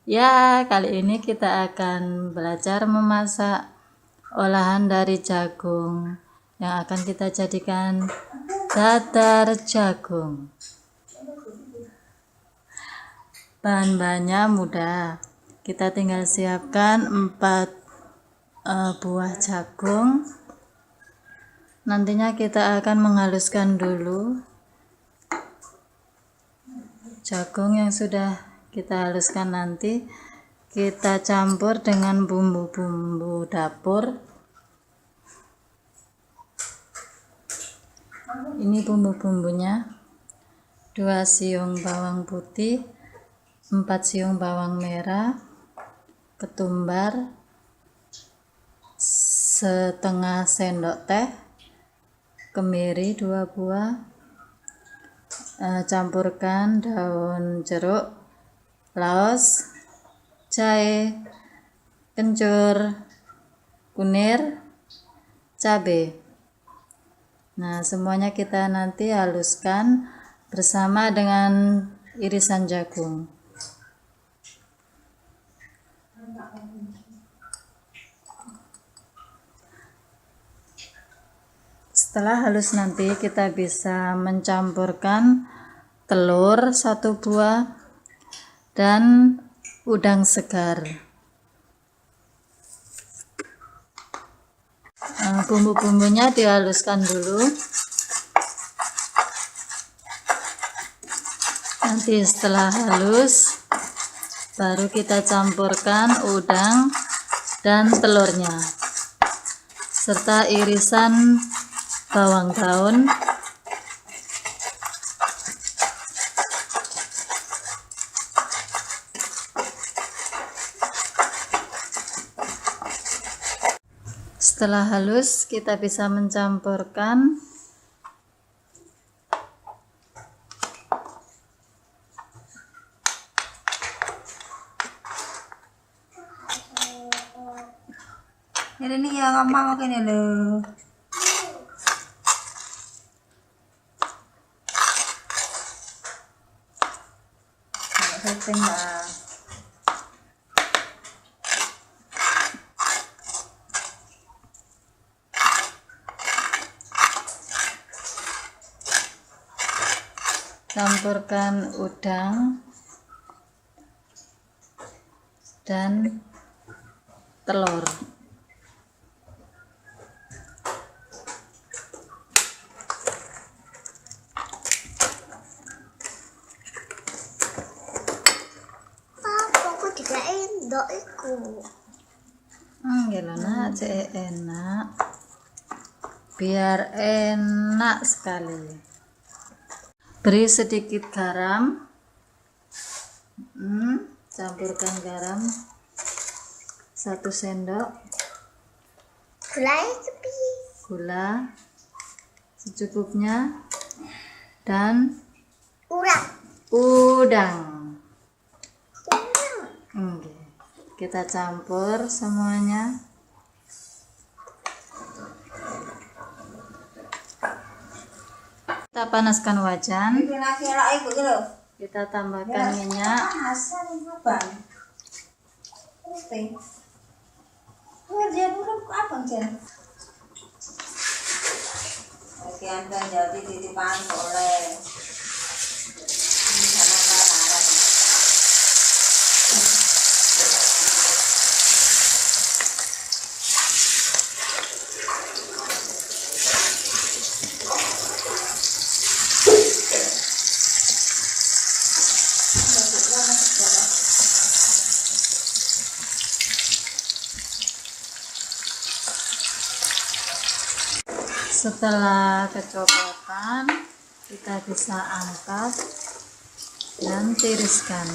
Ya, kali ini kita akan belajar memasak olahan dari jagung yang akan kita jadikan dadar jagung. Bahan-bahannya mudah. Kita tinggal siapkan 4 buah jagung. Nantinya kita akan menghaluskan dulu jagung yang sudah kita haluskan. Nanti kita campur dengan bumbu-bumbu dapur. Ini bumbu-bumbunya: 2 siung bawang putih, 4 siung bawang merah, ketumbar setengah sendok teh, kemiri 2 buah, campurkan daun jeruk, laos, jahe, kencur, kunir, cabai. Nah, semuanya kita nanti haluskan bersama dengan irisan jagung. Setelah halus nanti kita bisa mencampurkan telur 1 buah dan udang segar. Bumbu-bumbunya dihaluskan dulu. Nanti setelah halus baru kita campurkan udang dan telurnya serta irisan bawang daun, setelah halus kita bisa mencampurkan ini ya gampang oke nih lo. Setting lah. Campurkan udang dan telur. Gila nak, enak, biar enak sekali. Beri sedikit garam, campurkan garam 1 sendok, gula secukupnya, dan udang. Kita campur semuanya. Kita panaskan wajan. Kita tambahkan minyak. Jadi titipan oleh Setelah kecoklatan, kita bisa angkat dan tiriskan.